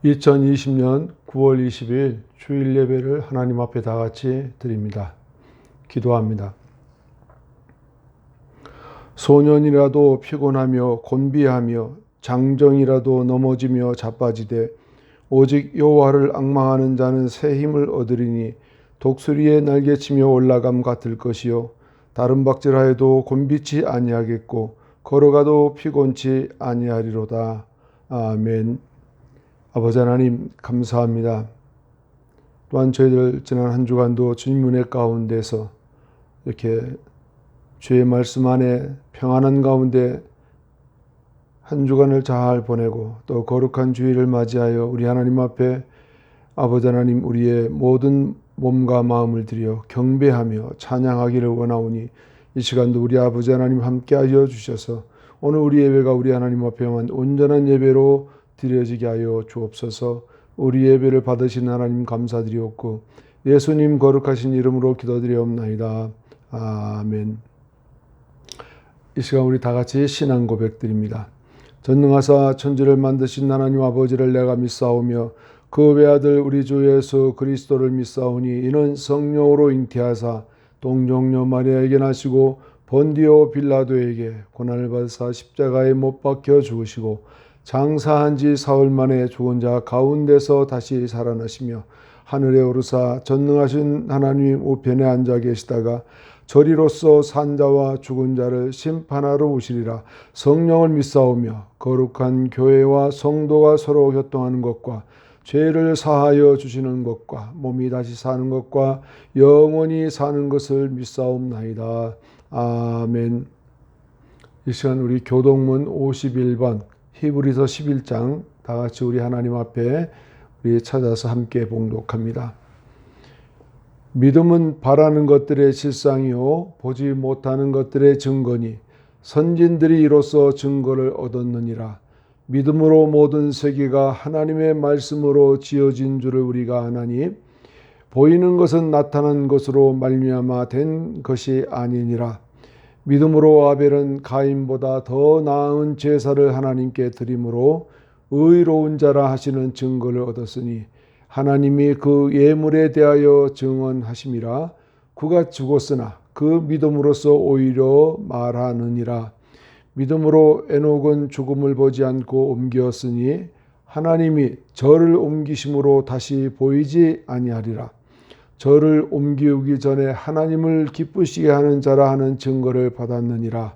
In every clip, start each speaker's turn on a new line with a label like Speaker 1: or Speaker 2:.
Speaker 1: 2020년 9월 20일 주일 예배를 하나님 앞에 다 같이 드립니다. 기도합니다. 소년이라도 피곤하며 곤비하며 장정이라도 넘어지며 자빠지되 오직 여호와를 앙망하는 자는 새 힘을 얻으리니 독수리의 날개치며 올라감 같을 것이요 다른 박질하여도 곤비치 아니하겠고 걸어가도 피곤치 아니하리로다. 아멘. 아버지 하나님 감사합니다. 또한 저희들 지난 한 주간도 주님 은혜 가운데서 이렇게 주의 말씀 안에 평안한 가운데 한 주간을 잘 보내고 또 거룩한 주일을 맞이하여 우리 하나님 앞에 아버지 하나님 우리의 모든 몸과 마음을 들여 경배하며 찬양하기를 원하오니 이 시간도 우리 아버지 하나님 함께하여 주셔서 오늘 우리 예배가 우리 하나님 앞에만 온전한 예배로 드려지게 하여 주옵소서. 우리 예배를 받으신 하나님 감사드리옵고 예수님 거룩하신 이름으로 기도드리옵나이다. 아멘. 이 시간 우리 다 같이 신앙 고백드립니다. 전능하사 천지를 만드신 하나님 아버지를 내가 믿사오며 그 외아들 우리 주 예수 그리스도를 믿사오니 이는 성령으로 잉태하사 동정녀 마리아에게 나시고 본디오 빌라도에게 고난을 받으사 십자가에 못 박혀 죽으시고 장사한 지 사흘 만에 죽은 자 가운데서 다시 살아나시며 하늘에 오르사 전능하신 하나님 우편에 앉아 계시다가 저리로서 산 자와 죽은 자를 심판하러 오시리라. 성령을 믿사오며 거룩한 교회와 성도가 서로 교통하는 것과 죄를 사하여 주시는 것과 몸이 다시 사는 것과 영원히 사는 것을 믿사옵나이다. 아멘. 이 시간 우리 교동문 51번 히브리서 11장 다 같이 우리 하나님 앞에 우리 찾아서 함께 봉독합니다. 믿음은 바라는 것들의 실상이요 보지 못하는 것들의 증거니 선진들이 이로써 증거를 얻었느니라. 믿음으로 모든 세계가 하나님의 말씀으로 지어진 줄을 우리가 아나니 보이는 것은 나타난 것으로 말미암아 된 것이 아니니라. 믿음으로 아벨은 가인보다 더 나은 제사를 하나님께 드림으로 의로운 자라 하시는 증거를 얻었으니 하나님이 그 예물에 대하여 증언하심이라. 그가 죽었으나 그 믿음으로써 오히려 말하느니라. 믿음으로 에녹은 죽음을 보지 않고 옮겼으니 하나님이 저를 옮기심으로 다시 보이지 아니하리라. 저를 옮기기 전에 하나님을 기쁘시게 하는 자라 하는 증거를 받았느니라.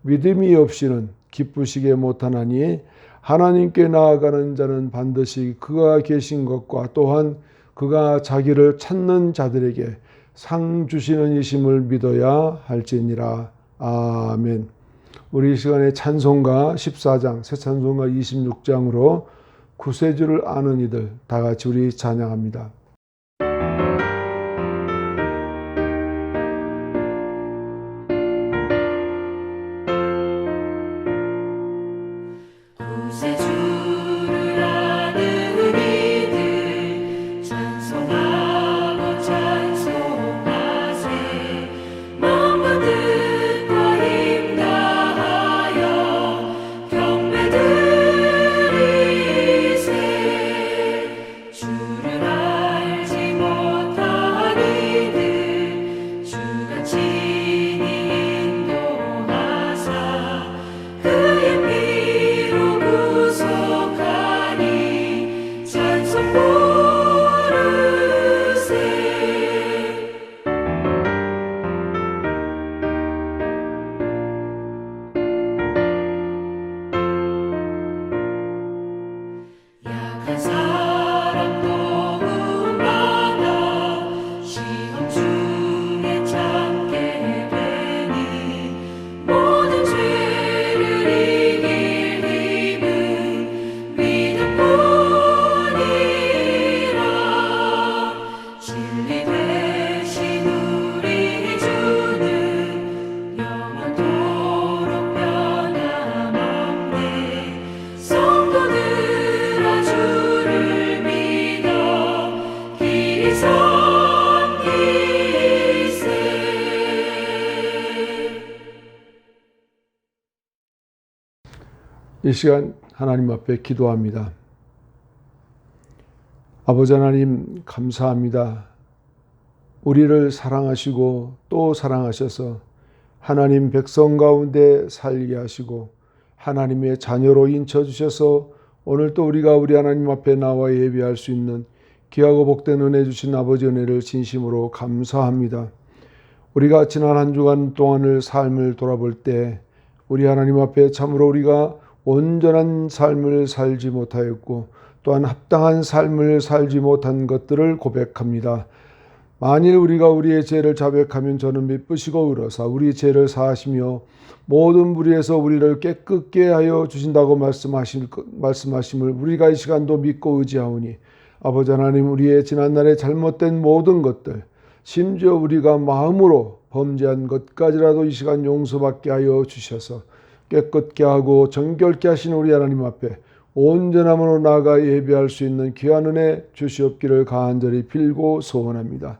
Speaker 1: 믿음이 없이는 기쁘시게 못하나니 하나님께 나아가는 자는 반드시 그가 계신 것과 또한 그가 자기를 찾는 자들에게 상 주시는 이심을 믿어야 할지니라. 아멘. 우리 이 시간에 찬송가 14장, 새 찬송가 26장으로 구세주를 아는 이들 다 같이 우리 찬양합니다. 이 시간 하나님 앞에 기도합니다. 아버지 하나님 감사합니다. 우리를 사랑하시고 또 사랑하셔서 하나님 백성 가운데 살게 하시고 하나님의 자녀로 인쳐주셔서 오늘 또 우리가 우리 하나님 앞에 나와 예배할 수 있는 귀하고 복된 은혜 주신 아버지 은혜를 진심으로 감사합니다. 우리가 지난 한 주간 동안을 삶을 돌아볼 때 우리 하나님 앞에 참으로 우리가 온전한 삶을 살지 못하였고 또한 합당한 삶을 살지 못한 것들을 고백합니다. 만일 우리가 우리의 죄를 자백하면 저는 미쁘시고 의로사 우리 죄를 사하시며 모든 불의에서 우리를 깨끗게 하여 주신다고 말씀하심을 우리가 이 시간도 믿고 의지하오니 아버지 하나님, 우리의 지난날에 잘못된 모든 것들, 심지어 우리가 마음으로 범죄한 것까지라도 이 시간 용서받게 하여 주셔서 깨끗게 하고 정결케 하신 우리 하나님 앞에 온전함으로 나아가 예배할 수 있는 귀한 은혜 주시옵기를 간절히 빌고 소원합니다.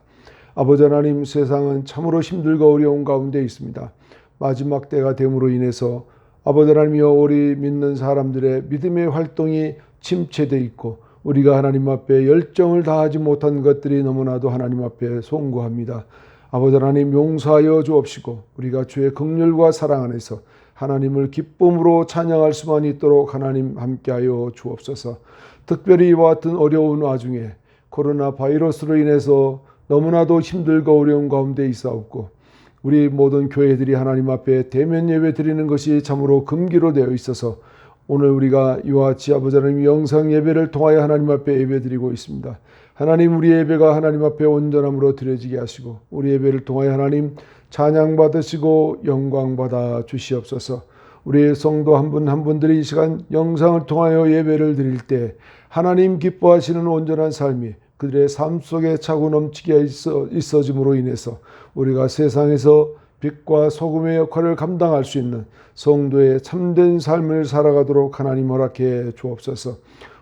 Speaker 1: 아버지 하나님, 세상은 참으로 힘들고 어려운 가운데 있습니다. 마지막 때가 됨으로 인해서 아버지 하나님이여, 우리 믿는 사람들의 믿음의 활동이 침체되어 있고 우리가 하나님 앞에 열정을 다하지 못한 것들이 너무나도 하나님 앞에 송구합니다. 아버지 하나님, 용서하여 주옵시고 우리가 주의 긍휼과 사랑 안에서 하나님을 기쁨으로 찬양할 수만 있도록 하나님 함께하여 주옵소서. 특별히 이와 같은 어려운 와중에 코로나 바이러스로 인해서 너무나도 힘들고 어려운 가운데 있사옵고 우리 모든 교회들이 하나님 앞에 대면 예배 드리는 것이 참으로 금기로 되어 있어서 오늘 우리가 이와 같이 아버지 하나님 영상 예배를 통하여 하나님 앞에 예배 드리고 있습니다. 하나님, 우리 예배가 하나님 앞에 온전함으로 드려지게 하시고 우리 예배를 통하여 하나님 찬양 받으시고 영광 받아 주시옵소서. 우리의 성도 한 분 한 분들이 이 시간 영상을 통하여 예배를 드릴 때 하나님 기뻐하시는 온전한 삶이 그들의 삶 속에 차고 넘치게 있어짐으로 인해서 우리가 세상에서 빛과 소금의 역할을 감당할 수 있는 성도의 참된 삶을 살아가도록 하나님 허락해 주옵소서.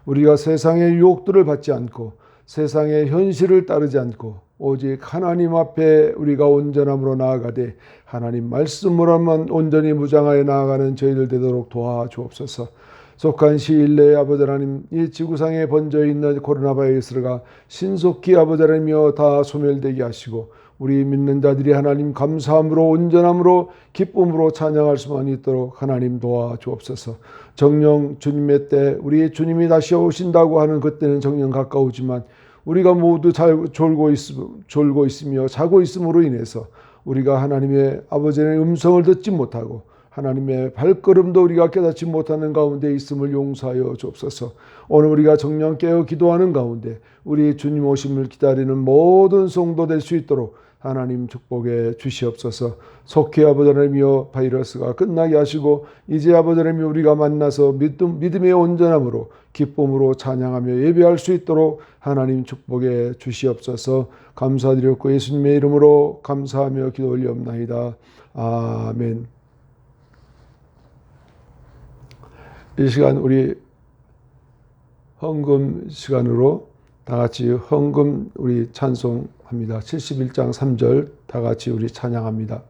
Speaker 1: 우리가 세상의 유혹들을 받지 않고 세상의 현실을 따르지 않고 오직 하나님 앞에 우리가 온전함으로 나아가되 하나님 말씀으로만 온전히 무장하여 나아가는 저희들 되도록 도와주옵소서. 속한 시일 내에 아버지 하나님, 이 지구상에 번져 있는 코로나 바이러스가 신속히 아버지 하나님이여 다 소멸되게 하시고 우리 믿는 자들이 하나님 감사함으로 온전함으로 기쁨으로 찬양할 수만 있도록 하나님 도와주옵소서. 정령 주님의 때 우리 주님이 다시 오신다고 하는 그때는 정령 가까우지만 우리가 모두 졸고 있으며 자고 있음으로 인해서 우리가 하나님의 아버지의 음성을 듣지 못하고 하나님의 발걸음도 우리가 깨닫지 못하는 가운데 있음을 용서하여 주옵소서. 오늘 우리가 정령 깨어 기도하는 가운데 우리 주님 오심을 기다리는 모든 성도 될 수 있도록 하나님 축복해 주시옵소서. 속히 아버지 하나님이여 바이러스가 끝나게 하시고 이제 아버지 하나님 우리가 만나서 믿음의 온전함으로 기쁨으로 찬양하며 예배할 수 있도록 하나님 축복해 주시옵소서. 감사드렸고 예수님의 이름으로 감사하며 기도 올리옵나이다. 아멘. 이 시간 우리 헌금 시간으로 다 같이 헌금 우리 찬송합니다. 71장 3절 다 같이 우리 찬양합니다.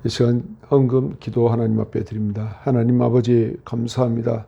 Speaker 1: 이 시간 헌금 기도 하나님 앞에 드립니다. 하나님 아버지 감사합니다.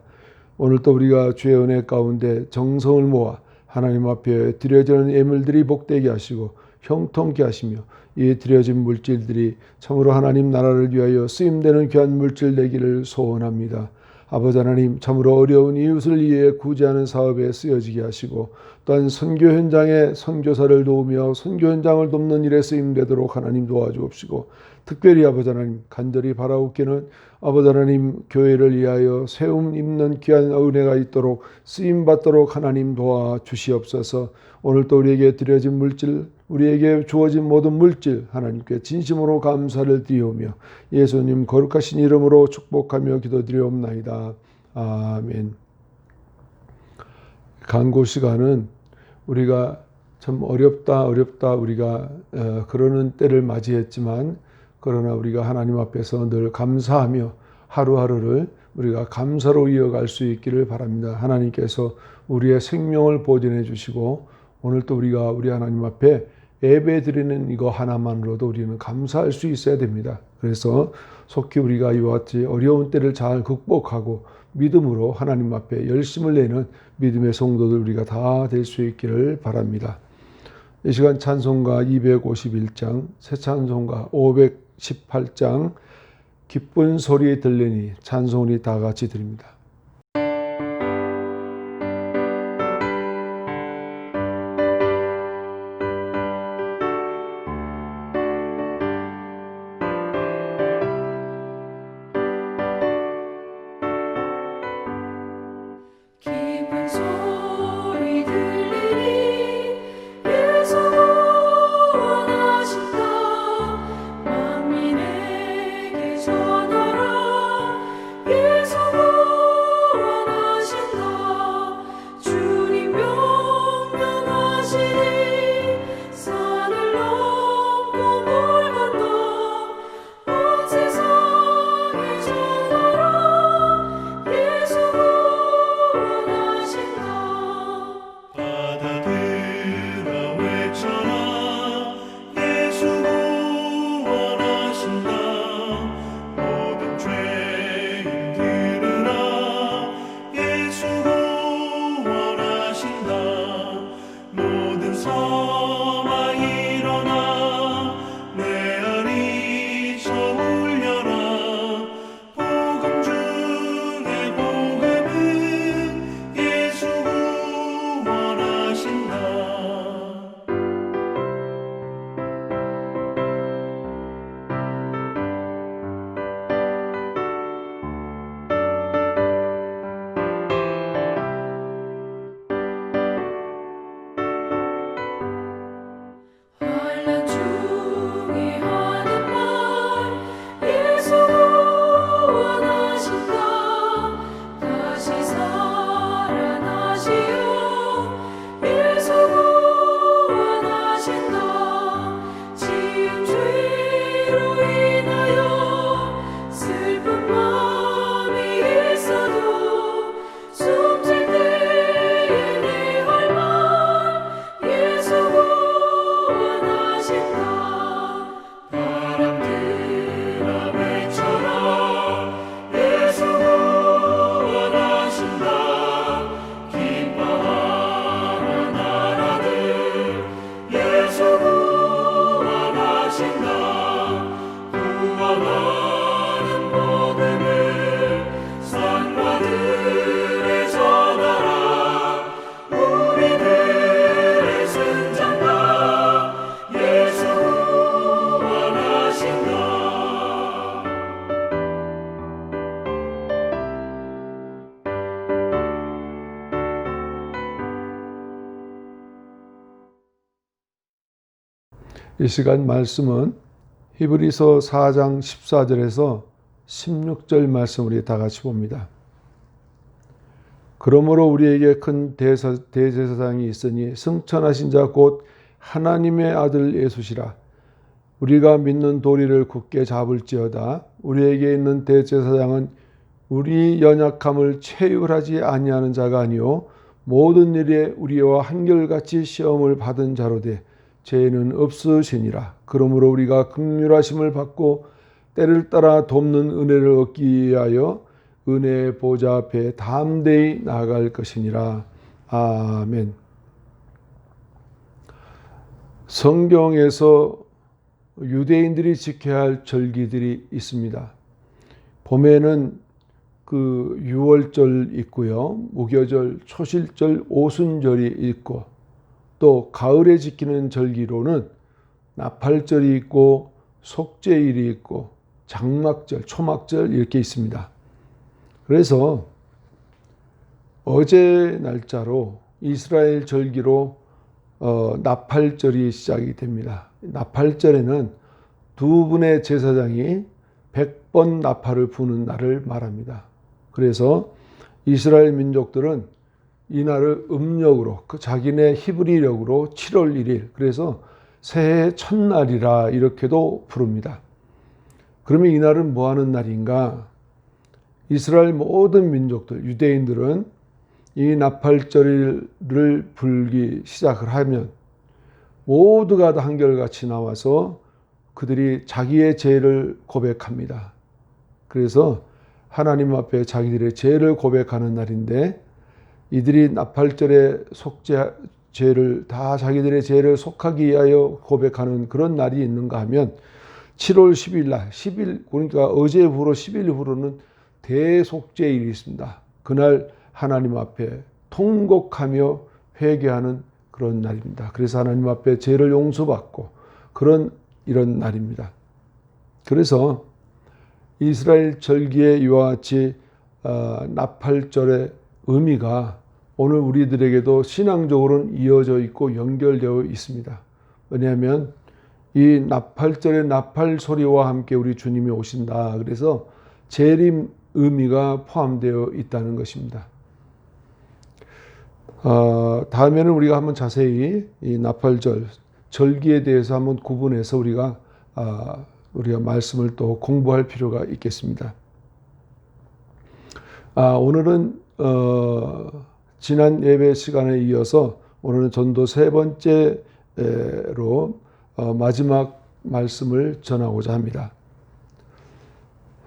Speaker 1: 오늘 또 우리가 주의 은혜 가운데 정성을 모아 하나님 앞에 드려지는 예물들이 복되게 하시고 형통케 하시며 이 드려진 물질들이 참으로 하나님 나라를 위하여 쓰임되는 귀한 물질 되기를 소원합니다. 아버지 하나님, 참으로 어려운 이웃을 위해 구제하는 사업에 쓰여지게 하시고 또한 선교 현장에 선교사를 도우며 선교 현장을 돕는 일에 쓰임되도록 하나님 도와주옵시고, 특별히 아버지 하나님 간절히 바라옵기는 아버지 하나님 교회를 위하여 세움 입는 귀한 은혜가 있도록 쓰임받도록 하나님 도와주시옵소서. 오늘도 우리에게 드려진 물질, 우리에게 주어진 모든 물질 하나님께 진심으로 감사를 드리오며 예수님 거룩하신 이름으로 축복하며 기도드리옵나이다. 아멘. 간구 시간은 우리가 참 어렵다 우리가 그러는 때를 맞이했지만, 그러나 우리가 하나님 앞에서 늘 감사하며 하루하루를 우리가 감사로 이어갈 수 있기를 바랍니다. 하나님께서 우리의 생명을 보존해 주시고 오늘 또 우리가 우리 하나님 앞에 예배 드리는 이거 하나만으로도 우리는 감사할 수 있어야 됩니다. 그래서 속히 우리가 이와 같이 어려운 때를 잘 극복하고 믿음으로 하나님 앞에 열심을 내는 믿음의 성도들 우리가 다 될 수 있기를 바랍니다. 이 시간 찬송가 251장, 새 찬송가 518장 기쁜 소리 들리니 찬송이 다 같이 드립니다. 이 시간 말씀은 히브리서 4장 14절에서 16절 말씀 우리 다 같이 봅니다. 그러므로 우리에게 큰 대제사장이 있으니 승천하신 자 곧 하나님의 아들 예수시라. 우리가 믿는 도리를 굳게 잡을지어다. 우리에게 있는 대제사장은 우리 연약함을 체휼하지 아니하는 자가 아니요 모든 일에 우리와 한결같이 시험을 받은 자로 돼 죄는 없으시니라. 그러므로 우리가 긍휼하심을 받고 때를 따라 돕는 은혜를 얻기 위하여 은혜의 보좌 앞에 담대히 나아갈 것이니라. 아멘. 성경에서 유대인들이 지켜야 할 절기들이 있습니다. 봄에는 그 유월절 있고요. 무교절, 초실절, 오순절이 있고, 또 가을에 지키는 절기로는 나팔절이 있고 속죄일이 있고 장막절, 초막절 이렇게 있습니다. 그래서 어제 날짜로 이스라엘 절기로 나팔절이 시작이 됩니다. 나팔절에는 두 분의 제사장이 100번 나팔을 부는 날을 말합니다. 그래서 이스라엘 민족들은 이 날을 음력으로, 그 자기네 히브리력으로 7월 1일, 그래서 새해 첫날이라 이렇게도 부릅니다. 그러면 이 날은 뭐 하는 날인가? 이스라엘 모든 민족들, 유대인들은 이 나팔절을 불기 시작을 하면 모두가 다 한결같이 나와서 그들이 자기의 죄를 고백합니다. 그래서 하나님 앞에 자기들의 죄를 고백하는 날인데, 이들이 나팔절에 죄를 다 자기들의 죄를 속하기 위하여 고백하는 그런 날이 있는가 하면 7월 10일 날, 10일, 그러니까 어제 후로 10일 후로는 대속죄일이 있습니다. 그날 하나님 앞에 통곡하며 회개하는 그런 날입니다. 그래서 하나님 앞에 죄를 용서받고 이런 날입니다. 그래서 이스라엘 절기에 이와 같이 나팔절의 의미가 오늘 우리들에게도 신앙적으로는 이어져 있고 연결되어 있습니다. 왜냐하면 이 나팔절의 나팔 소리와 함께 우리 주님이 오신다. 그래서 재림 의미가 포함되어 있다는 것입니다. 다음에는 우리가 한번 자세히 이 나팔절, 절기에 대해서 한번 구분해서 우리가 말씀을 또 공부할 필요가 있겠습니다. 오늘은 지난 예배 시간에 이어서 오늘은 전도 세 번째로 마지막 말씀을 전하고자 합니다.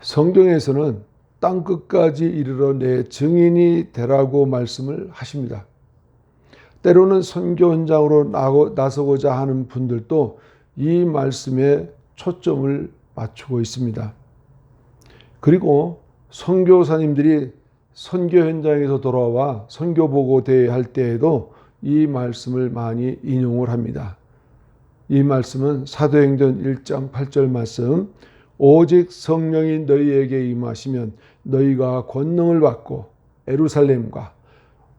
Speaker 1: 성경에서는 땅 끝까지 이르러 내 증인이 되라고 말씀을 하십니다. 때로는 선교 현장으로 나서고자 하는 분들도 이 말씀에 초점을 맞추고 있습니다. 그리고 선교사님들이 선교 현장에서 돌아와 선교 보고 대회할 때에도 이 말씀을 많이 인용을 합니다. 이 말씀은 사도행전 1장 8절 말씀, 오직 성령이 너희에게 임하시면 너희가 권능을 받고 예루살렘과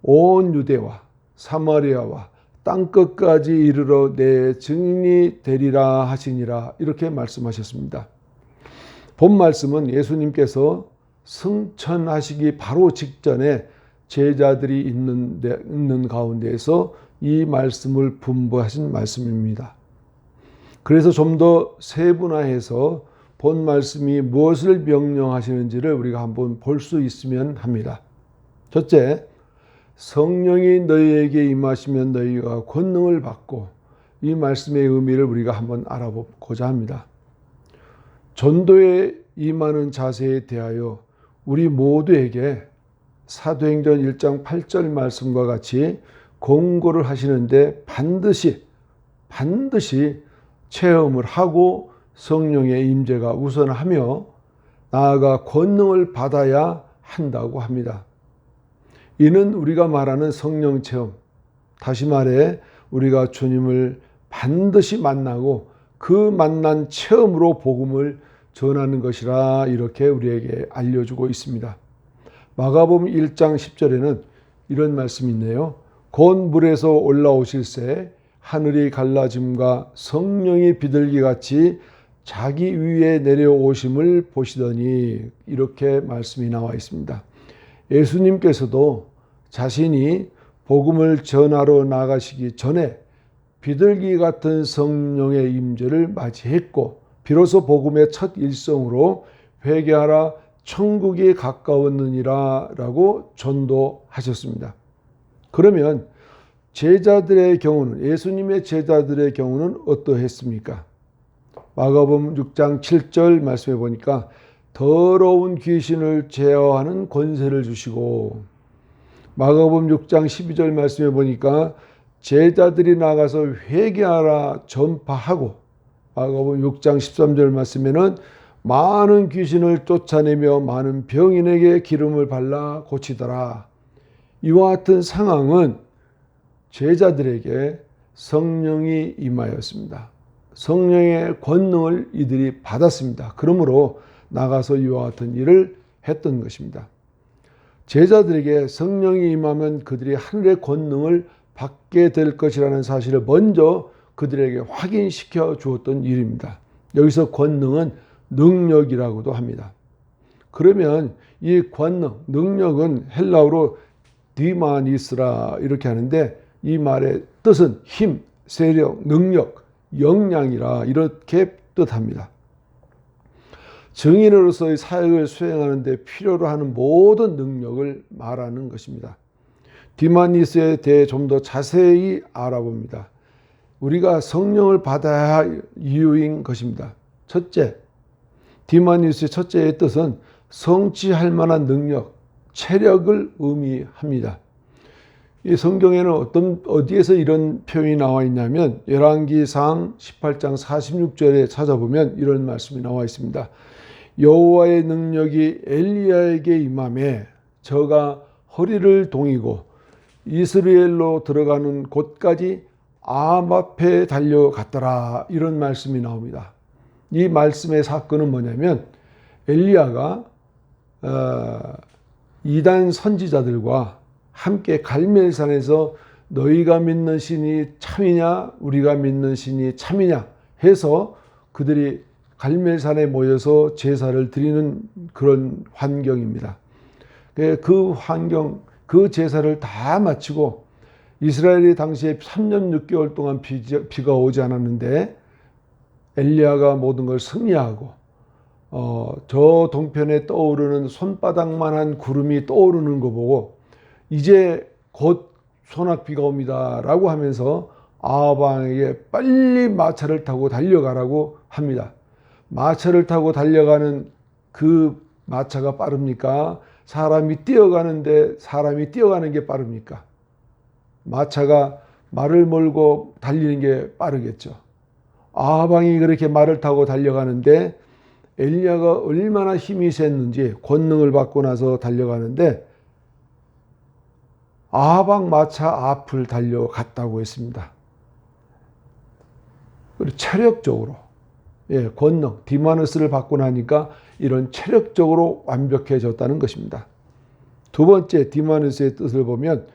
Speaker 1: 온 유대와 사마리아와 땅끝까지 이르러 내 증인이 되리라 하시니라, 이렇게 말씀하셨습니다. 본 말씀은 예수님께서 승천하시기 바로 직전에 제자들이 있는 가운데에서 이 말씀을 분부하신 말씀입니다. 그래서 좀 더 세분화해서 본 말씀이 무엇을 명령하시는지를 우리가 한번 볼 수 있으면 합니다. 첫째, 성령이 너희에게 임하시면 너희가 권능을 받고, 이 말씀의 의미를 우리가 한번 알아보고자 합니다. 전도에 임하는 자세에 대하여 우리 모두에게 사도행전 1장 8절 말씀과 같이 권고를 하시는데 반드시 체험을 하고 성령의 임재가 우선하며 나아가 권능을 받아야 한다고 합니다. 이는 우리가 말하는 성령 체험, 다시 말해 우리가 주님을 반드시 만나고 그 만난 체험으로 복음을 전하는 것이라, 이렇게 우리에게 알려주고 있습니다. 마가복음 1장 10절에는 이런 말씀이 있네요. 곧 물에서 올라오실새 하늘이 갈라짐과 성령이 비둘기같이 자기 위에 내려오심을 보시더니, 이렇게 말씀이 나와 있습니다. 예수님께서도 자신이 복음을 전하러 나가시기 전에 비둘기 같은 성령의 임재를 맞이했고, 비로소 복음의 첫 일성으로 회개하라 천국이 가까웠느니라 라고 전도하셨습니다. 그러면 제자들의 경우는, 예수님의 제자들의 경우는 어떠했습니까? 마가복음 6장 7절 말씀해 보니까 더러운 귀신을 제어하는 권세를 주시고, 마가복음 6장 12절 말씀해 보니까 제자들이 나가서 회개하라 전파하고, 마가복음 6장 13절 말씀에는 많은 귀신을 쫓아내며 많은 병인에게 기름을 발라 고치더라. 이와 같은 상황은 제자들에게 성령이 임하였습니다. 성령의 권능을 이들이 받았습니다. 그러므로 나가서 이와 같은 일을 했던 것입니다. 제자들에게 성령이 임하면 그들이 하늘의 권능을 받게 될 것이라는 사실을 먼저 그들에게 확인시켜 주었던 일입니다. 여기서 권능은 능력이라고도 합니다. 그러면 이 권능, 능력은 헬라어로 디마니스라 이렇게 하는데 이 말의 뜻은 힘, 세력, 능력, 역량이라 이렇게 뜻합니다. 증인으로서의 사역을 수행하는 데 필요로 하는 모든 능력을 말하는 것입니다. 디마니스에 대해 좀 더 자세히 알아봅니다. 우리가 성령을 받아야 할 이유인 것입니다. 첫째, 디마니스의 첫째의 뜻은 성취할 만한 능력, 체력을 의미합니다. 이 성경에는 어디에서 이런 표현이 나와 있냐면 열왕기상 18장 46절에 찾아보면 이런 말씀이 나와 있습니다. 여호와의 능력이 엘리야에게 임하매 저가 허리를 동이고 이스라엘로 들어가는 곳까지 암 앞에 달려갔더라. 이런 말씀이 나옵니다. 이 말씀의 사건은 뭐냐면 엘리야가 이단 선지자들과 함께 갈멜산에서 너희가 믿는 신이 참이냐 우리가 믿는 신이 참이냐 해서 그들이 갈멜산에 모여서 제사를 드리는 그런 환경입니다. 그 환경, 그 제사를 다 마치고 이스라엘이 당시에 3년 6개월 동안 비가 오지 않았는데 엘리야가 모든 걸 승리하고 저 동편에 떠오르는 손바닥만한 구름이 떠오르는 거 보고 이제 곧 소낙비가 옵니다 라고 하면서 아합 왕에게 빨리 마차를 타고 달려가라고 합니다. 마차를 타고 달려가는 그 마차가 빠릅니까? 사람이 뛰어가는데 사람이 뛰어가는 게 빠릅니까? 마차가 말을 몰고 달리는 게 빠르겠죠. 아합 왕이 그렇게 말을 타고 달려가는데 엘리야가 얼마나 힘이 셌는지 권능을 받고 나서 달려가는데 아합 왕 마차 앞을 달려갔다고 했습니다. 그리고 체력적으로 권능, 디마누스를 받고 나니까 이런 체력적으로 완벽해졌다는 것입니다. 두 번째 디마누스의 뜻을 보면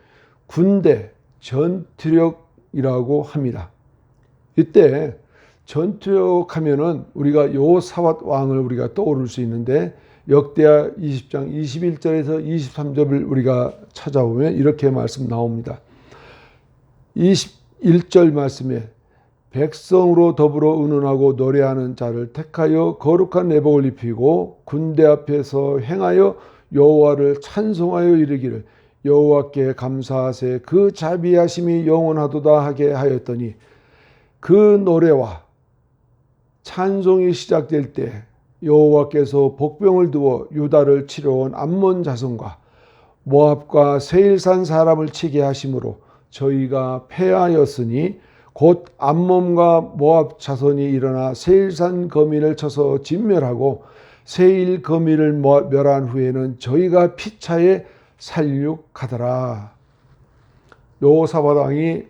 Speaker 1: 군대, 전투력이라고 합니다. 이때 전투력 하면은 우리가 여호사밧 왕을 우리가 떠오를 수 있는데 역대하 20장 21절에서 23절을 우리가 찾아보면 이렇게 말씀 나옵니다. 21절 말씀에 백성으로 더불어 의논하고 노래하는 자를 택하여 거룩한 내복을 입히고 군대 앞에서 행하여 여호와를 찬송하여 이르기를 여호와께 감사하세 그 자비하심이 영원하도다 하게 하였더니 그 노래와 찬송이 시작될 때 여호와께서 복병을 두어 유다를 치러온 암몬 자손과 모압과 세일산 사람을 치게 하심으로 저희가 패하였으니 곧 암몬과 모압 자손이 일어나 세일산 거민을 쳐서 진멸하고 세일 거민을 멸한 후에는 저희가 피차에 살육하더라. 여호사밧 왕이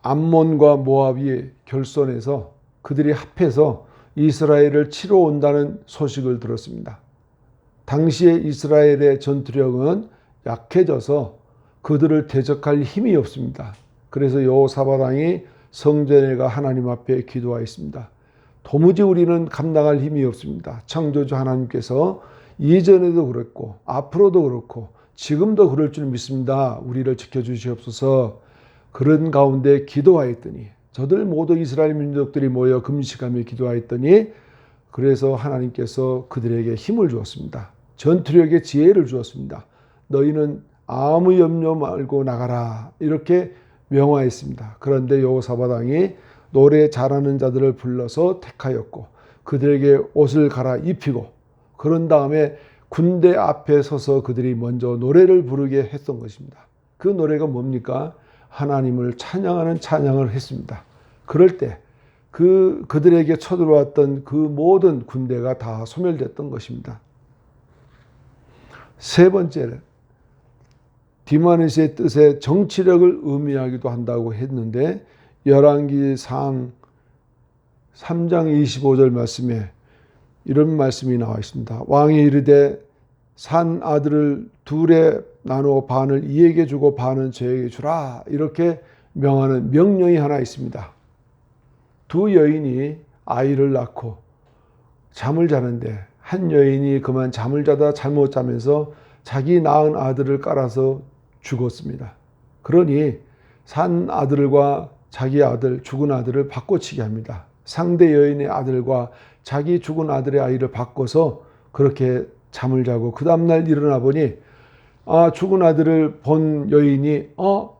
Speaker 1: 암몬과 모압이 결선해서 그들이 합해서 이스라엘을 치러 온다는 소식을 들었습니다. 당시에 이스라엘의 전투력은 약해져서 그들을 대적할 힘이 없습니다. 그래서 여호사밧 왕이 성전에 가 하나님 앞에 기도하였습니다. 도무지 우리는 감당할 힘이 없습니다. 창조주 하나님께서 이전에도 그랬고 앞으로도 그렇고 지금도 그럴 줄 믿습니다. 우리를 지켜주시옵소서. 그런 가운데 기도하였더니 저들 모두 이스라엘 민족들이 모여 금식하며 기도하였더니 그래서 하나님께서 그들에게 힘을 주었습니다. 전투력의 지혜를 주었습니다. 너희는 아무 염려 말고 나가라 이렇게 명하였습니다. 그런데 여호사밧 왕이 노래 잘하는 자들을 불러서 택하였고 그들에게 옷을 갈아입히고 그런 다음에 군대 앞에 서서 그들이 먼저 노래를 부르게 했던 것입니다. 그 노래가 뭡니까? 하나님을 찬양하는 찬양을 했습니다. 그럴 때 그들에게 쳐들어왔던 그 모든 군대가 다 소멸됐던 것입니다. 세 번째는 디마누스의 뜻에 정치력을 의미하기도 한다고 했는데 열왕기상 3장 25절 말씀에 이런 말씀이 나와 있습니다. 왕이 이르되 산 아들을 둘에 나누어 반을 이에게 주고 반은 저에게 주라, 이렇게 명하는 명령이 하나 있습니다. 두 여인이 아이를 낳고 잠을 자는데 한 여인이 그만 잠을 자다 잘못 자면서 자기 낳은 아들을 깔아서 죽었습니다. 그러니 산 아들과 자기 아들, 죽은 아들을 바꿔치기 합니다. 상대 여인의 아들과 자기 죽은 아들의 아이를 바꿔서 그렇게 잠을 자고 그 다음날 일어나 보니 죽은 아들을 본 여인이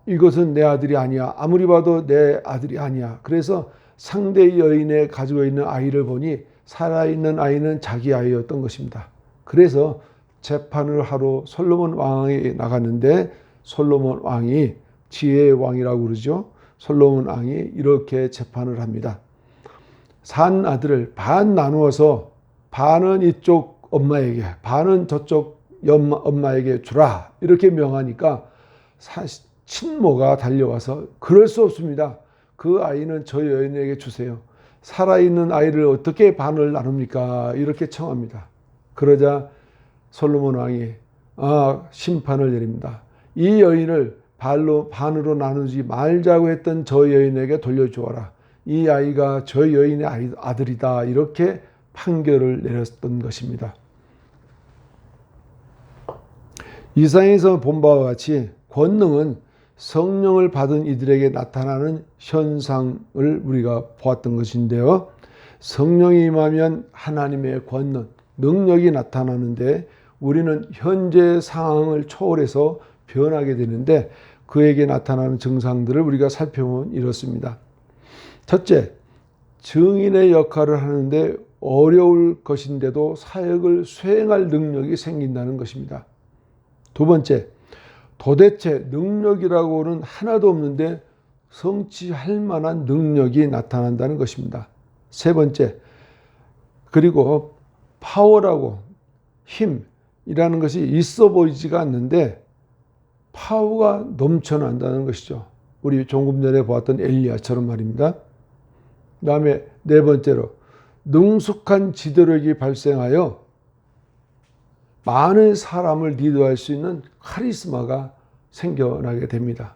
Speaker 1: 이것은 내 아들이 아니야. 아무리 봐도 내 아들이 아니야. 그래서 상대 여인의 가지고 있는 아이를 보니 살아있는 아이는 자기 아이였던 것입니다. 그래서 재판을 하러 솔로몬 왕이 나갔는데 솔로몬 왕이 지혜의 왕이라고 그러죠. 솔로몬 왕이 이렇게 재판을 합니다. 산 아들을 반 나누어서 반은 이쪽 엄마에게 반은 저쪽 엄마에게 주라, 이렇게 명하니까 친모가 달려와서 그럴 수 없습니다. 그 아이는 저 여인에게 주세요. 살아있는 아이를 어떻게 반을 나눕니까? 이렇게 청합니다. 그러자 솔로몬 왕이 심판을 내립니다. 이 여인을 반으로 나누지 말자고 했던 저 여인에게 돌려주어라. 이 아이가 저 여인의 아들이다. 이렇게 판결을 내렸던 것입니다. 이상에서 본 바와 같이 권능은 성령을 받은 이들에게 나타나는 현상을 우리가 보았던 것인데요. 성령이 임하면 하나님의 권능, 능력이 나타나는데 우리는 현재 상황을 초월해서 변하게 되는데 그에게 나타나는 증상들을 우리가 살펴보면 이렇습니다. 첫째, 증인의 역할을 하는데 어려울 것인데도 사역을 수행할 능력이 생긴다는 것입니다. 두 번째, 도대체 능력이라고는 하나도 없는데 성취할 만한 능력이 나타난다는 것입니다. 세 번째, 그리고 파워라고 힘이라는 것이 있어 보이지가 않는데 파워가 넘쳐난다는 것이죠. 우리 조금 전에 보았던 엘리야처럼 말입니다. 그 다음에 네 번째로 능숙한 지도력이 발생하여 많은 사람을 리드할 수 있는 카리스마가 생겨나게 됩니다.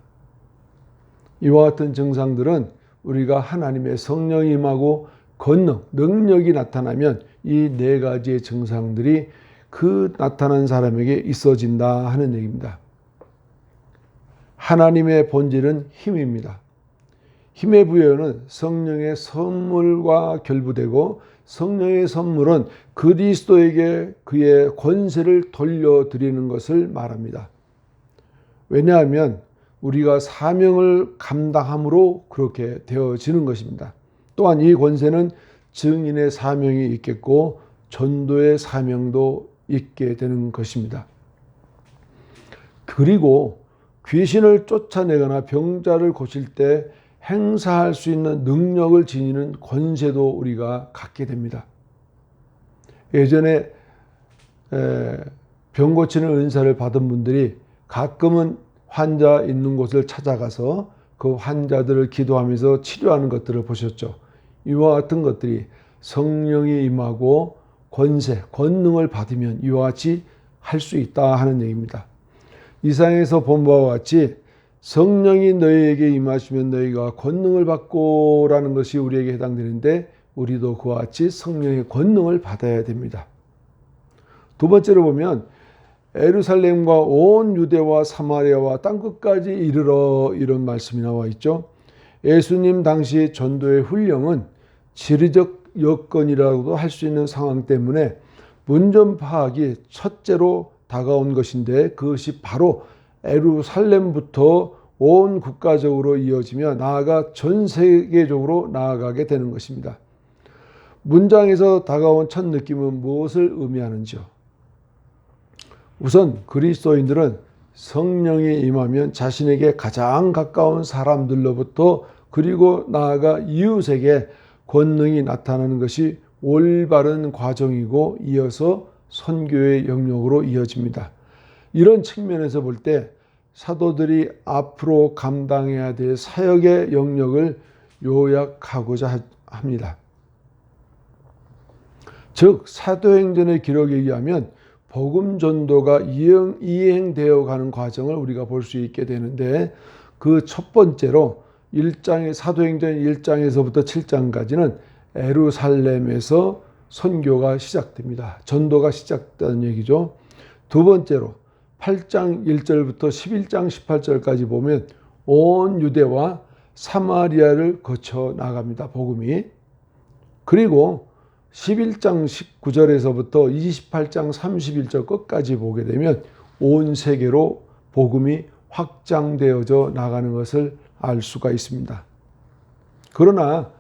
Speaker 1: 이와 같은 증상들은 우리가 하나님의 성령이 임하고 권능, 능력이 나타나면 이 네 가지의 증상들이 그 나타난 사람에게 있어진다 하는 얘기입니다. 하나님의 본질은 힘입니다. 힘의 부여는 성령의 선물과 결부되고 성령의 선물은 그리스도에게 그의 권세를 돌려드리는 것을 말합니다. 왜냐하면 우리가 사명을 감당함으로 그렇게 되어지는 것입니다. 또한 이 권세는 증인의 사명이 있겠고 전도의 사명도 있게 되는 것입니다. 그리고 귀신을 쫓아내거나 병자를 고칠 때 행사할 수 있는 능력을 지니는 권세도 우리가 갖게 됩니다. 예전에 병 고치는 은사를 받은 분들이 가끔은 환자 있는 곳을 찾아가서 그 환자들을 기도하면서 치료하는 것들을 보셨죠. 이와 같은 것들이 성령이 임하고 권세, 권능을 받으면 이와 같이 할 수 있다 하는 얘기입니다. 이상에서 본 바와 같이 성령이 너희에게 임하시면 너희가 권능을 받고라는 것이 우리에게 해당되는데 우리도 그와 같이 성령의 권능을 받아야 됩니다. 두 번째로 보면 예루살렘과 온 유대와 사마리아와 땅끝까지 이르러 이런 말씀이 나와 있죠. 예수님 당시 전도의 훈령은 지리적 여건이라고도 할 수 있는 상황 때문에 문전 파악이 첫째로 다가온 것인데 그것이 바로 예루살렘부터 온 국가적으로 이어지며 나아가 전 세계적으로 나아가게 되는 것입니다. 문장에서 다가온 첫 느낌은 무엇을 의미하는지요? 우선 그리스도인들은 성령이 임하면 자신에게 가장 가까운 사람들로부터 그리고 나아가 이웃에게 권능이 나타나는 것이 올바른 과정이고 이어서 선교의 영역으로 이어집니다. 이런 측면에서 볼 때 사도들이 앞으로 감당해야 될 사역의 영역을 요약하고자 합니다. 즉 사도행전의 기록에 의하면 복음 전도가 이행되어 가는 과정을 우리가 볼 수 있게 되는데, 그 첫 번째로 사도행전 1장에서부터 7장까지는 예루살렘에서 선교가 시작됩니다. 전도가 시작되는 얘기죠. 두 번째로 8장 1절부터 11장 18절까지 보면 온 유대와 사마리아를 거쳐 나갑니다. 복음이. 그리고 11장 19절에서부터 28장 31절 끝까지 보게 되면 온 세계로 복음이 확장되어져 나가는 것을 알 수가 있습니다. 그러나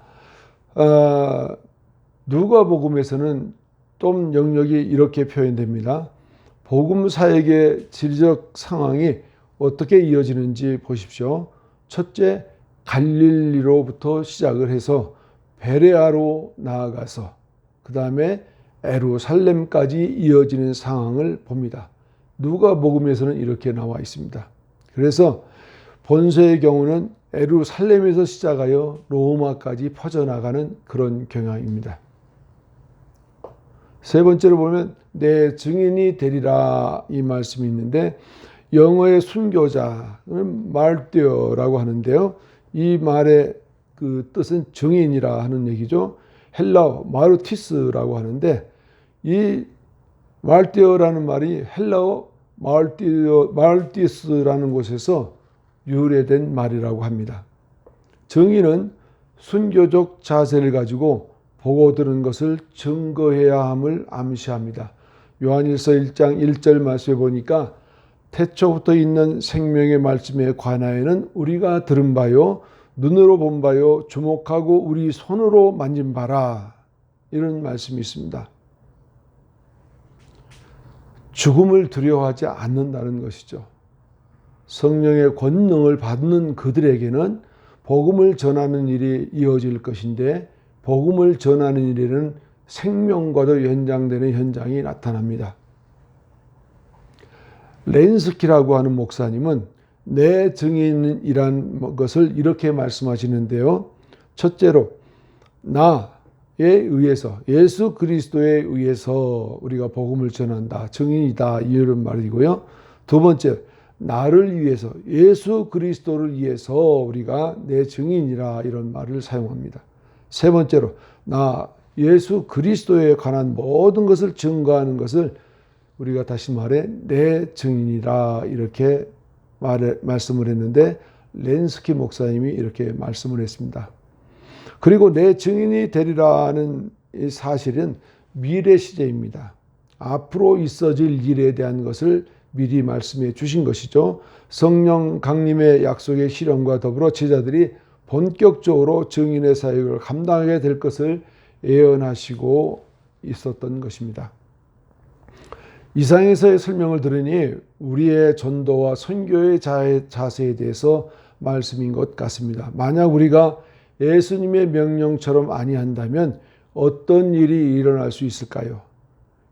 Speaker 1: 누가복음에서는 좀 영역이 이렇게 표현됩니다. 복음 사역의 지리적 상황이 어떻게 이어지는지 보십시오. 첫째, 갈릴리로부터 시작을 해서 베레아로 나아가서 그 다음에 예루살렘까지 이어지는 상황을 봅니다. 누가복음에서는 이렇게 나와 있습니다. 그래서 본서의 경우는 예루살렘에서 시작하여 로마까지 퍼져나가는 그런 경향입니다. 세 번째로 보면 내 증인이 되리라, 이 말씀이 있는데, 영어의 순교자는 마르티어라고 하는데요. 이 말의 그 뜻은 증인이라 하는 얘기죠. 헬라어 마르티스라고 하는데, 이 마르티어라는 말이 헬라어 마르티스라는 곳에서 유래된 말이라고 합니다. 증인은 순교적 자세를 가지고 보고 들은 것을 증거해야 함을 암시합니다. 요한일서 1장 1절 말씀에 보니까 태초부터 있는 생명의 말씀에 관하여는 우리가 들은 바요, 눈으로 본 바요, 주목하고 우리 손으로 만진 바라, 이런 말씀이 있습니다. 죽음을 두려워하지 않는다는 것이죠. 성령의 권능을 받는 그들에게는 복음을 전하는 일이 이어질 것인데, 복음을 전하는 일에는 생명과도 연장되는 현장이 나타납니다. 렌스키라고 하는 목사님은 내 증인이란 것을 이렇게 말씀하시는데요. 첫째로 나에 의해서, 예수 그리스도에 의해서 우리가 복음을 전한다, 증인이다, 이런 말이고요. 두 번째, 나를 위해서, 예수 그리스도를 위해서 우리가 내 증인이라, 이런 말을 사용합니다. 세 번째로 나 예수 그리스도에 관한 모든 것을 증거하는 것을 우리가 다시 말해 내 증인이라, 이렇게 말씀을 했는데, 렌스키 목사님이 이렇게 말씀을 했습니다. 그리고 내 증인이 되리라는 이 사실은 미래 시제입니다. 앞으로 있어질 일에 대한 것을 미리 말씀해 주신 것이죠. 성령 강림의 약속의 실현과 더불어 제자들이 본격적으로 증인의 사역을 감당하게 될 것을 예언하시고 있었던 것입니다. 이상에서의 설명을 들으니 우리의 전도와 선교의 자세에 대해서 말씀인 것 같습니다. 만약 우리가 예수님의 명령처럼 아니한다면 어떤 일이 일어날 수 있을까요?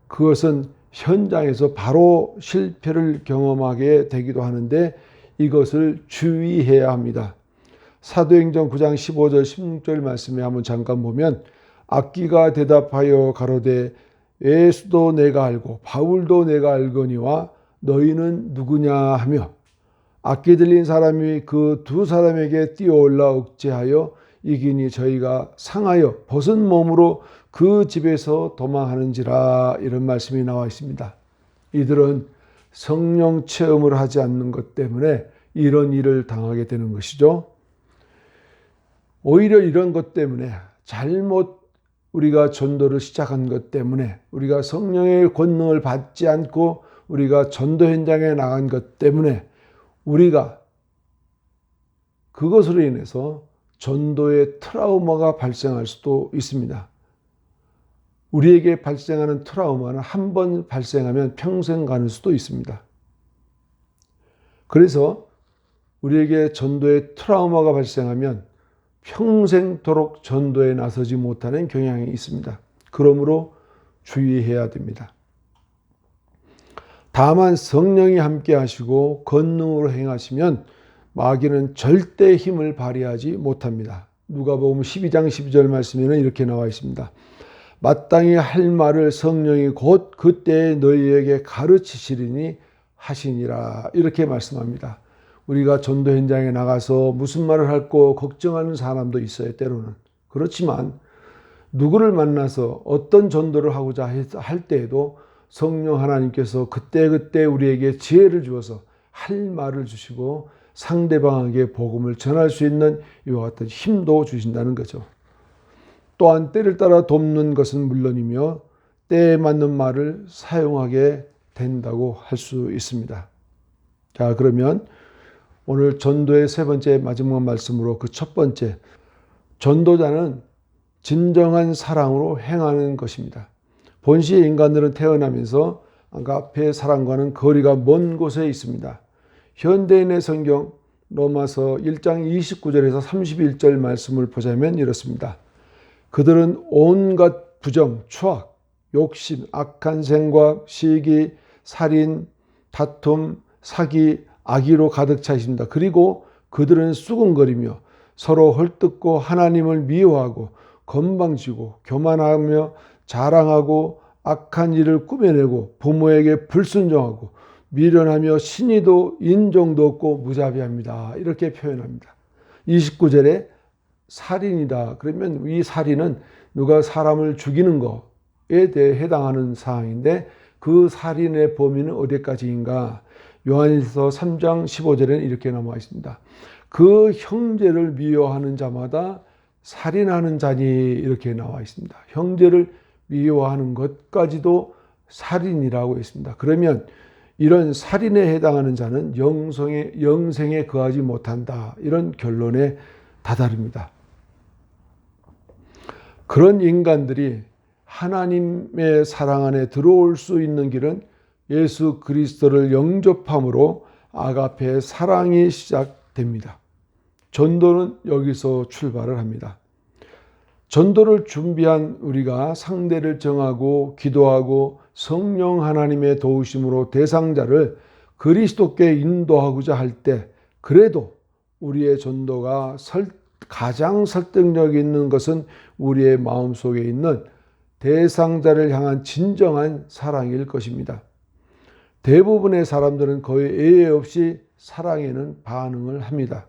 Speaker 1: 그것은 현장에서 바로 실패를 경험하게 되기도 하는데, 이것을 주의해야 합니다. 사도행전 9장 15절 16절 말씀에 한번 잠깐 보면, 악기가 대답하여 가로되 예수도 내가 알고 바울도 내가 알거니와 너희는 누구냐 하며, 악기 들린 사람이 그 두 사람에게 뛰어올라 억제하여 이기니 저희가 상하여 벗은 몸으로 그 집에서 도망하는지라, 이런 말씀이 나와 있습니다. 이들은 성령 체험을 하지 않는 것 때문에 이런 일을 당하게 되는 것이죠. 오히려 이런 것 때문에, 잘못 우리가 전도를 시작한 것 때문에, 우리가 성령의 권능을 받지 않고 우리가 전도 현장에 나간 것 때문에 우리가 그것으로 인해서 전도의 트라우마가 발생할 수도 있습니다. 우리에게 발생하는 트라우마는 한 번 발생하면 평생 가는 수도 있습니다. 그래서 우리에게 전도의 트라우마가 발생하면 평생토록 전도에 나서지 못하는 경향이 있습니다. 그러므로 주의해야 됩니다. 다만 성령이 함께 하시고 권능으로 행하시면 마귀는 절대 힘을 발휘하지 못합니다. 누가복음 12장 12절 말씀에는 이렇게 나와 있습니다. 마땅히 할 말을 성령이 곧 그때에 너희에게 가르치시리니 하시니라. 이렇게 말씀합니다. 우리가 전도 현장에 나가서 무슨 말을 할까 걱정하는 사람도 있어요, 때로는. 그렇지만 누구를 만나서 어떤 전도를 하고자 할 때에도 성령 하나님께서 그때그때 우리에게 지혜를 주어서 할 말을 주시고 상대방에게 복음을 전할 수 있는 이와 같은 힘도 주신다는 거죠. 또한 때를 따라 돕는 것은 물론이며 때에 맞는 말을 사용하게 된다고 할 수 있습니다. 자, 그러면 오늘 전도의 세 번째 마지막 말씀으로 그 첫 번째, 전도자는 진정한 사랑으로 행하는 것입니다. 본시의 인간들은 태어나면서 아가페 사랑과는 거리가 먼 곳에 있습니다. 현대인의 성경 로마서 1장 29절에서 31절 말씀을 보자면 이렇습니다. 그들은 온갖 부정, 추악, 욕심, 악한 생각, 시기, 살인, 다툼, 사기, 악의로 가득 차 있습니다. 그리고 그들은 수군거리며 서로 헐뜯고 하나님을 미워하고 건방지고 교만하며 자랑하고 악한 일을 꾸며내고 부모에게 불순종하고 미련하며 신의도 인정도 없고 무자비합니다. 이렇게 표현합니다. 29절에 살인이다. 그러면 이 살인은 누가 사람을 죽이는 것에 대해 해당하는 사항인데 그 살인의 범위는 어디까지인가? 요한일서 3장 15절에는 이렇게 나와 있습니다. 그 형제를 미워하는 자마다 살인하는 자니 이렇게 나와 있습니다. 형제를 미워하는 것까지도 살인이라고 했습니다. 그러면 이런 살인에 해당하는 자는 영생에 거하지 못한다. 이런 결론에 다다릅니다. 그런 인간들이 하나님의 사랑 안에 들어올 수 있는 길은 예수 그리스도를 영접함으로 아가페의 사랑이 시작됩니다. 전도는 여기서 출발을 합니다. 전도를 준비한 우리가 상대를 정하고 기도하고 성령 하나님의 도우심으로 대상자를 그리스도께 인도하고자 할 때 그래도 우리의 전도가 가장 설득력 있는 것은 우리의 마음속에 있는 대상자를 향한 진정한 사랑일 것입니다. 대부분의 사람들은 거의 예외 없이 사랑에는 반응을 합니다.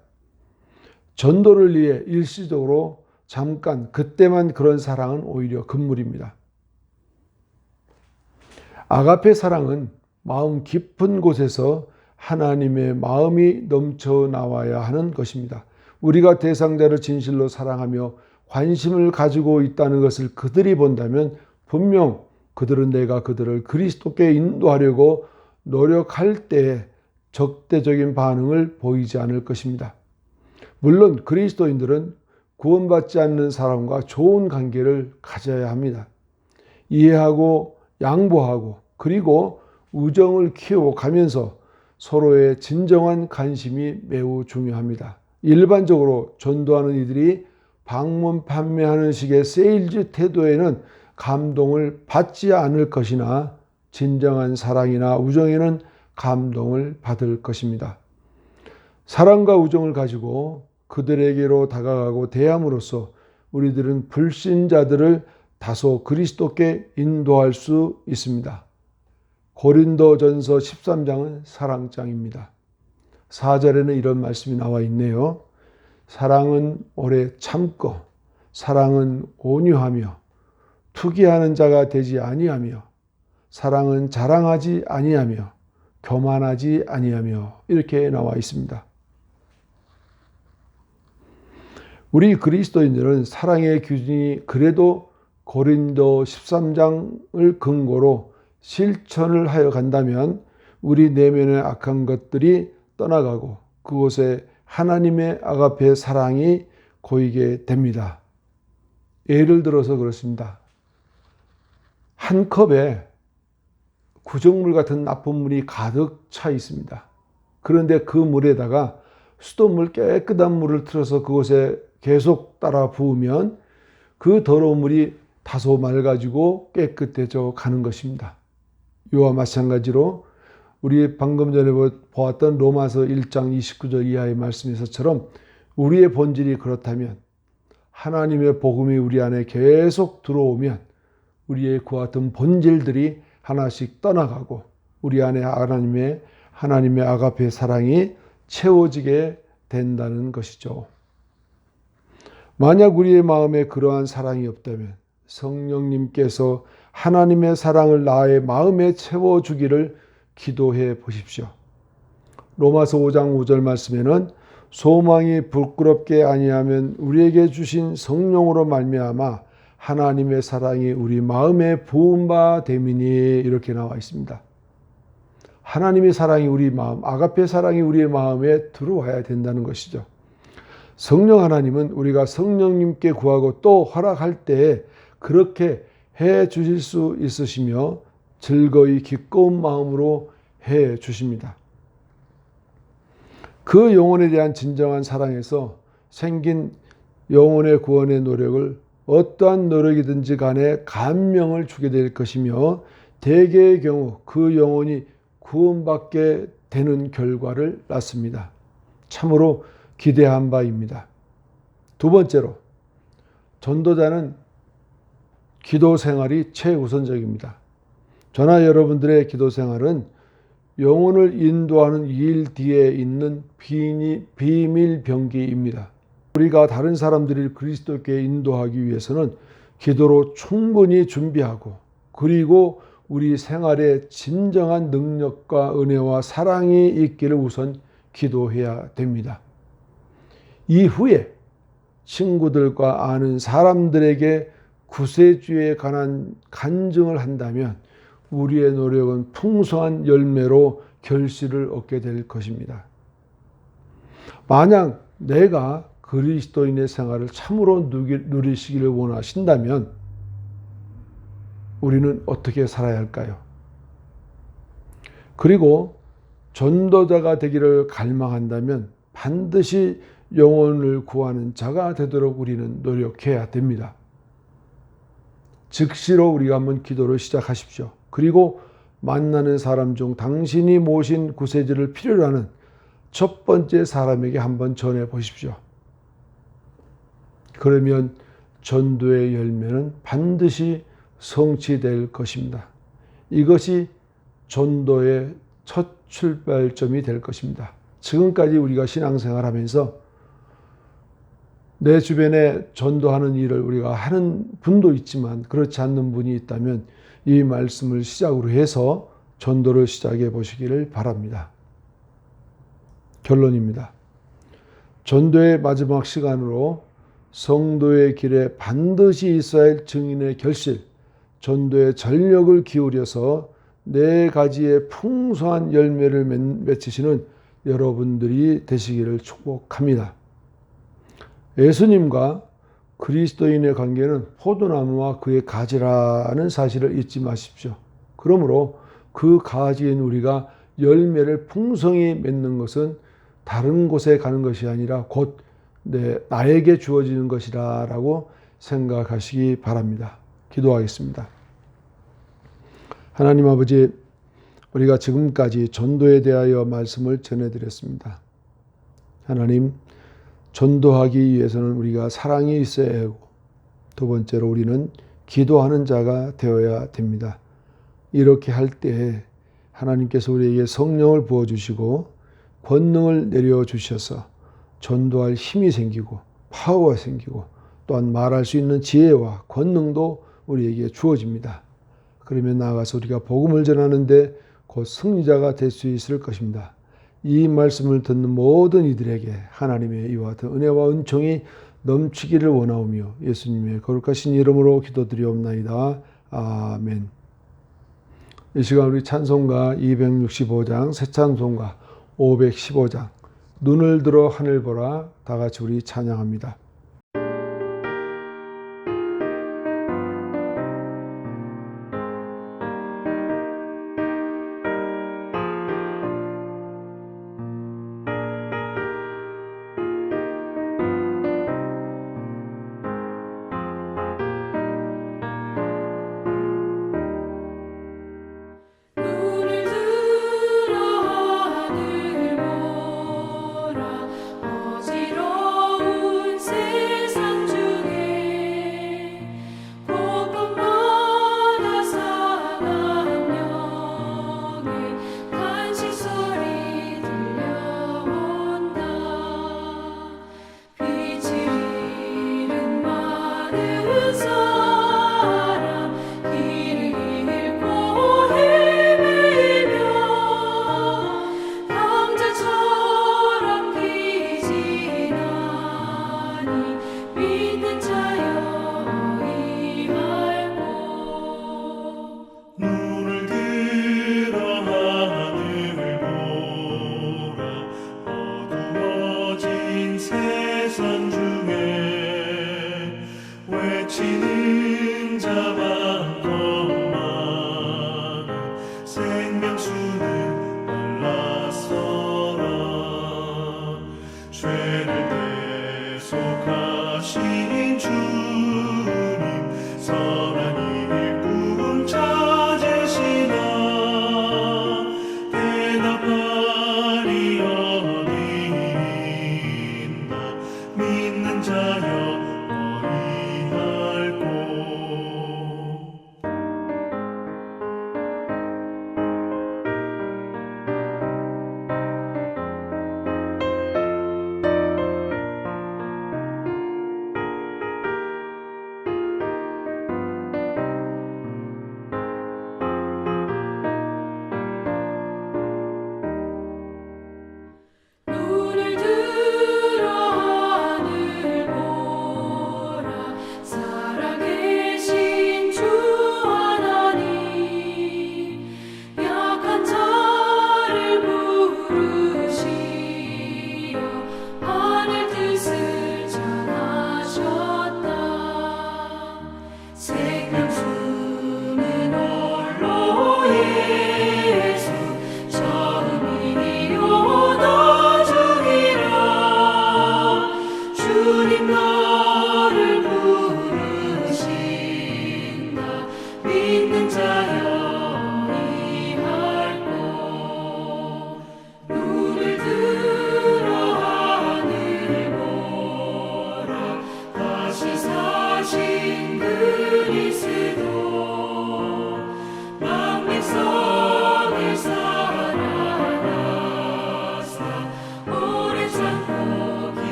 Speaker 1: 전도를 위해 일시적으로 잠깐 그때만 그런 사랑은 오히려 금물입니다. 아가페 사랑은 마음 깊은 곳에서 하나님의 마음이 넘쳐 나와야 하는 것입니다. 우리가 대상자를 진실로 사랑하며 관심을 가지고 있다는 것을 그들이 본다면 분명 그들은 내가 그들을 그리스도께 인도하려고 노력할 때에 적대적인 반응을 보이지 않을 것입니다. 물론 그리스도인들은 구원받지 않는 사람과 좋은 관계를 가져야 합니다. 이해하고 양보하고 그리고 우정을 키워가면서 서로의 진정한 관심이 매우 중요합니다. 일반적으로 전도하는 이들이 방문 판매하는 식의 세일즈 태도에는 감동을 받지 않을 것이나 진정한 사랑이나 우정에는 감동을 받을 것입니다. 사랑과 우정을 가지고 그들에게로 다가가고 대함으로써 우리들은 불신자들을 다소 그리스도께 인도할 수 있습니다. 고린도전서 13장은 사랑장입니다. 4절에는 이런 말씀이 나와 있네요. 사랑은 오래 참고 사랑은 온유하며 투기하는 자가 되지 아니하며 사랑은 자랑하지 아니하며 교만하지 아니하며 이렇게 나와 있습니다. 우리 그리스도인들은 사랑의 기준이 그래도 고린도 13장을 근거로 실천을 하여 간다면 우리 내면의 악한 것들이 떠나가고 그곳에 하나님의 아가페 사랑이 고이게 됩니다. 예를 들어서 그렇습니다. 한 컵에 구정물 같은 나쁜 물이 가득 차 있습니다. 그런데 그 물에다가 수돗물 깨끗한 물을 틀어서 그곳에 계속 따라 부으면 그 더러운 물이 다소 맑아지고 깨끗해져 가는 것입니다. 이와 마찬가지로 우리 방금 전에 보았던 로마서 1장 29절 이하의 말씀에서처럼 우리의 본질이 그렇다면 하나님의 복음이 우리 안에 계속 들어오면 우리의 그와 같은 본질들이 하나씩 떠나가고 우리 안에 하나님의 아가페 사랑이 채워지게 된다는 것이죠. 만약 우리의 마음에 그러한 사랑이 없다면 성령님께서 하나님의 사랑을 나의 마음에 채워주기를 기도해 보십시오. 로마서 5장 5절 말씀에는 소망이 부끄럽게 아니하면 우리에게 주신 성령으로 말미암아 하나님의 사랑이 우리 마음에 부은 바 됨이니 이렇게 나와 있습니다. 하나님의 사랑이 우리 마음, 아가페 사랑이 우리의 마음에 들어와야 된다는 것이죠. 성령 하나님은 우리가 성령님께 구하고 또 허락할 때 그렇게 해 주실 수 있으시며 즐거이 기꺼운 마음으로 해 주십니다. 그 영혼에 대한 진정한 사랑에서 생긴 영혼의 구원의 노력을 어떠한 노력이든지 간에 감명을 주게 될 것이며 대개의 경우 그 영혼이 구원받게 되는 결과를 낳습니다. 참으로 기대한 바입니다. 두 번째로 전도자는 기도 생활이 최우선적입니다. 저나 여러분들의 기도 생활은 영혼을 인도하는 일 뒤에 있는 비밀 병기입니다. 우리가 다른 사람들을 그리스도께 인도하기 위해서는 기도로 충분히 준비하고 그리고 우리 생활에 진정한 능력과 은혜와 사랑이 있기를 우선 기도해야 됩니다. 이후에 친구들과 아는 사람들에게 구세주에 관한 간증을 한다면 우리의 노력은 풍성한 열매로 결실을 얻게 될 것입니다. 만약 내가 그리스도인의 생활을 참으로 누리시기를 원하신다면 우리는 어떻게 살아야 할까요? 그리고 전도자가 되기를 갈망한다면 반드시 영혼을 구하는 자가 되도록 우리는 노력해야 됩니다. 즉시로 우리가 한번 기도를 시작하십시오. 그리고 만나는 사람 중 당신이 모신 구세주를 필요로 하는 첫 번째 사람에게 한번 전해 보십시오. 그러면 전도의 열매는 반드시 성취될 것입니다. 이것이 전도의 첫 출발점이 될 것입니다. 지금까지 우리가 신앙생활하면서 내 주변에 전도하는 일을 우리가 하는 분도 있지만 그렇지 않는 분이 있다면 이 말씀을 시작으로 해서 전도를 시작해 보시기를 바랍니다. 결론입니다. 전도의 마지막 시간으로 성도의 길에 반드시 있어야 할 증인의 결실, 전도의 전력을 기울여서 4가지의 풍성한 열매를 맺히시는 여러분들이 되시기를 축복합니다. 예수님과 그리스도인의 관계는 포도나무와 그의 가지라는 사실을 잊지 마십시오. 그러므로 그 가지인 우리가 열매를 풍성히 맺는 것은 다른 곳에 가는 것이 아니라 곧 나에게 주어지는 것이라고 생각하시기 바랍니다. 기도하겠습니다. 하나님 아버지, 우리가 지금까지 전도에 대하여 말씀을 전해드렸습니다. 하나님, 전도하기 위해서는 우리가 사랑이 있어야 하고 두 번째로 우리는 기도하는 자가 되어야 됩니다. 이렇게 할 때에 하나님께서 우리에게 성령을 부어주시고 권능을 내려주셔서 전도할 힘이 생기고 파워가 생기고 또한 말할 수 있는 지혜와 권능도 우리에게 주어집니다. 그러면 나아가서 우리가 복음을 전하는데 곧 승리자가 될 수 있을 것입니다. 이 말씀을 듣는 모든 이들에게 하나님의 이와 같은 은혜와 은총이 넘치기를 원하오며 예수님의 거룩하신 이름으로 기도드리옵나이다. 아멘. 이 시간 우리 찬송가 265장, 새 찬송가 515장, 눈을 들어 하늘 보라, 다 같이 우리 찬양합니다.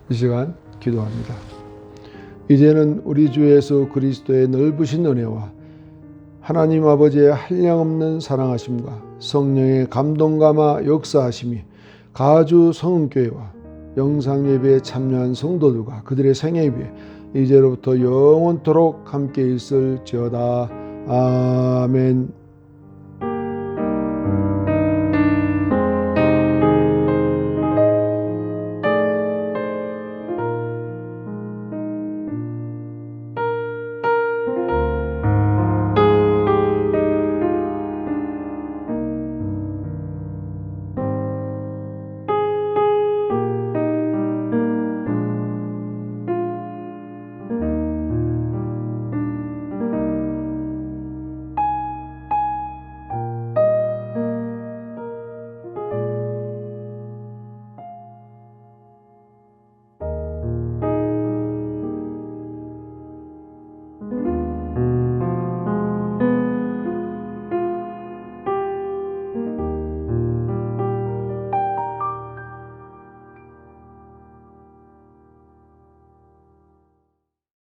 Speaker 1: 이 시간 기도합니다. 이제는 우리 주 예수 그리스도의 넓으신 은혜와 하나님 아버지의 한량없는 사랑하심과 성령의 감동감화 역사하심이 가주 성은교회와 영상예배에 참여한 성도들과 그들의 생애비에 이제로부터 영원토록 함께 있을지어다. 아멘.